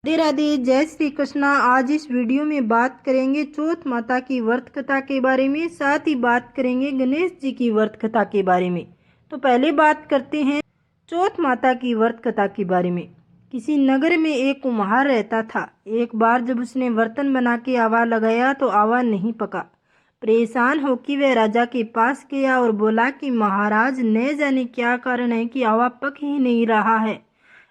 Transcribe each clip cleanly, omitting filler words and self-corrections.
राधे राधे, जय श्री कृष्णा। आज इस वीडियो में बात करेंगे चौथ माता की व्रत कथा के बारे में, साथ ही बात करेंगे गणेश जी की व्रत कथा के बारे में। तो पहले बात करते हैं चौथ माता की व्रत कथा के बारे में। किसी नगर में एक कुम्हार रहता था। एक बार जब उसने बर्तन बना के आवा लगाया तो आवा नहीं पका। परेशान होकर वह राजा के पास गया और बोला कि महाराज, न जाने क्या कारण है कि आवा पक ही नहीं रहा है।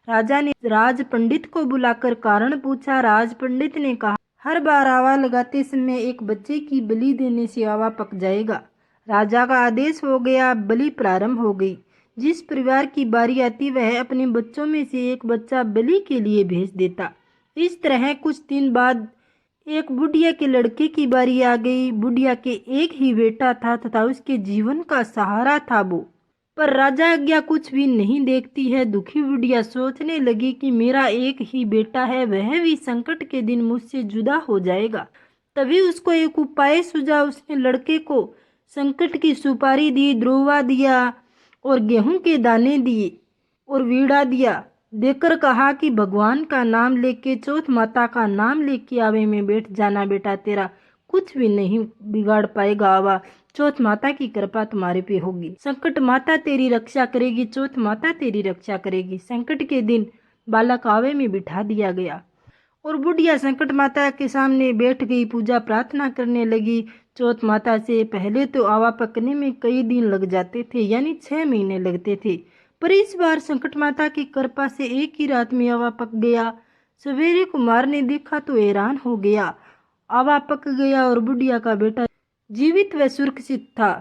राजा ने राज पंडित को बुलाकर कारण पूछा। राज पंडित ने कहा, हर बार आवा लगाते समय एक बच्चे की बलि देने से आवा पक जाएगा। राजा का आदेश हो गया। बलि प्रारंभ हो गई। जिस परिवार की बारी आती वह अपने बच्चों में से एक बच्चा बलि के लिए भेज देता। इस तरह कुछ दिन बाद एक बुढ़िया के लड़के की बारी आ गई। बुढ़िया के एक ही बेटा था तथा उसके जीवन का सहारा था वो। पर राजा आज्ञा कुछ भी नहीं देखती है। दुखी बुढ़िया सोचने लगी कि मेरा एक ही बेटा है, वह भी संकट के दिन मुझसे जुदा हो जाएगा। तभी उसको एक उपाय सूझा। उसने लड़के को संकट की सुपारी दी, द्रोवा दिया और गेहूं के दाने दिए और वीड़ा दिया। देकर कहा कि भगवान का नाम लेके, चौथ माता का नाम लेके आवे में बैठ जाना बेटा, तेरा कुछ भी नहीं बिगाड़ पाएगा आवा। चौथ माता की कृपा तुम्हारे पे होगी। संकट माता तेरी रक्षा करेगी, चौथ माता तेरी रक्षा करेगी। संकट के दिन बालक आवे में बिठा दिया गया और बुढ़िया संकट माता के सामने बैठ गई, पूजा प्रार्थना करने लगी। चौथ माता से पहले तो आवा पकने में कई दिन लग जाते थे, यानी 6 महीने लगते थे। पर इस बार संकट माता की कृपा से एक ही रात में आवा पक गया। सवेरे कुमार ने देखा तो हैरान हो गया। आवा पक गया और बुढ़िया का बेटा जीवित व सुरक्षित था।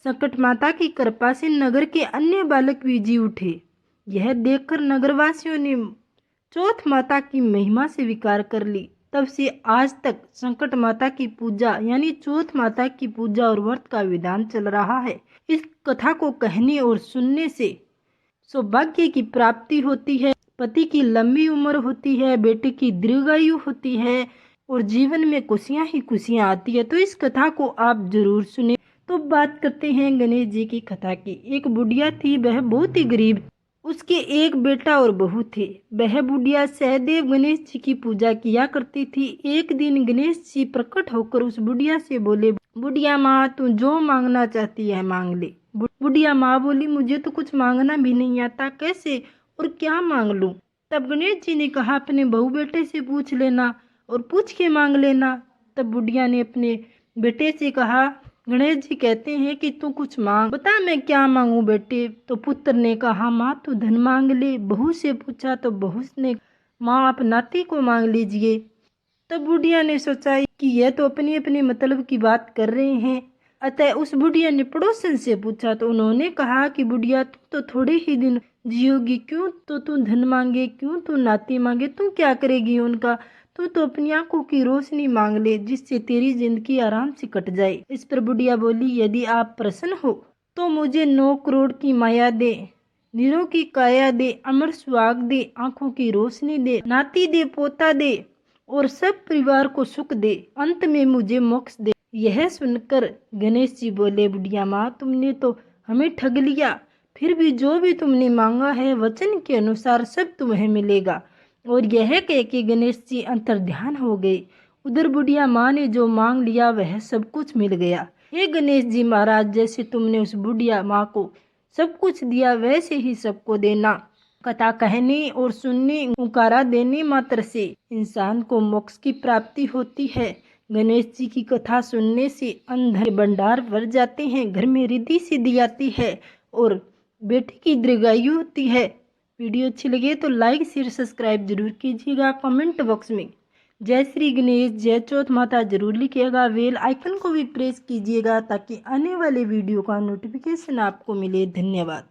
संकट माता की कृपा से नगर के अन्य बालक भी जी उठे। यह देखकर नगरवासियों ने चौथ माता की महिमा स्वीकार कर ली। तब से आज तक संकट माता की पूजा यानी चौथ माता की पूजा और व्रत का विधान चल रहा है। इस कथा को कहने और सुनने से सौभाग्य की प्राप्ति होती है, पति की लंबी उम्र होती है, बेटे की दीर्घायु होती है और जीवन में खुशियां ही खुशियां आती है। तो इस कथा को आप जरूर सुने। तो बात करते हैं गणेश जी की कथा की। एक बुढ़िया थी, वह बहुत ही गरीब। उसके एक बेटा और बहू थे। वह बुढ़िया सहदेव गणेश जी की पूजा किया करती थी। एक दिन गणेश जी प्रकट होकर उस बुढ़िया से बोले, बुढ़िया माँ, तू जो मांगना चाहती है मांग ले। बुढ़िया माँ बोली, मुझे तो कुछ मांगना भी नहीं आता, कैसे और क्या मांग लूं। तब गणेश जी ने कहा, अपने बहू बेटे से पूछ लेना और पूछ के मांग लेना। तब बुढ़िया ने अपने बेटे से कहा, गणेश जी कहते हैं कि तू कुछ मांग, बता मैं क्या मांगू बेटे। तो पुत्र ने कहा, माँ तू धन मांग ले। बहू से पूछा तो बहू ने, माँ आप नाती को मांग लीजिए। तब बुढ़िया ने सोचा कि यह तो अपनी अपनी मतलब की बात कर रहे हैं। अतः उस बुढ़िया ने पड़ोसन से पूछा तो उन्होंने कहा कि बुढ़िया तू तो थोड़े ही दिन जियोगी, क्यों तो तू धन मांगे, क्यों तू नाती मांगे, तू क्या करेगी उनका। तू तो अपनी आंखों की रोशनी मांग ले, जिससे तेरी जिंदगी आराम से कट जाए। इस पर बुढ़िया बोली, यदि आप प्रसन्न हो तो मुझे 9 करोड़ की माया दे, नीरों की काया दे, अमर सुहाग दे, आंखों की रोशनी दे, नाती दे, पोता दे और सब परिवार को सुख दे, अंत में मुझे मोक्ष दे। यह सुनकर गणेश जी बोले, बुढ़िया माँ तुमने तो हमें ठग लिया। फिर भी जो भी तुमने मांगा है वचन के अनुसार सब तुम्हें मिलेगा। और यह कह के गणेश जी अंतर्ध्यान हो गए। उधर बुढ़िया माँ ने जो मांग लिया वह सब कुछ मिल गया। हे गणेश जी महाराज, जैसे तुमने उस बुढ़िया माँ को सब कुछ दिया वैसे ही सबको देना। कथा कहने और सुनने, उकारा देने मात्र से इंसान को मोक्ष की प्राप्ति होती है। गणेश जी की कथा सुनने से अंधर भंडार भर जाते हैं, घर में रिद्धि सिद्धि आती है और बेटे की दीर्घायु होती है। वीडियो अच्छी लगे तो लाइक शेयर सब्सक्राइब जरूर कीजिएगा। कमेंट बॉक्स में जय श्री गणेश, जय चौथ माता जरूर लिखिएगा। बेल आइकन को भी प्रेस कीजिएगा ताकि आने वाले वीडियो का नोटिफिकेशन आपको मिले। धन्यवाद।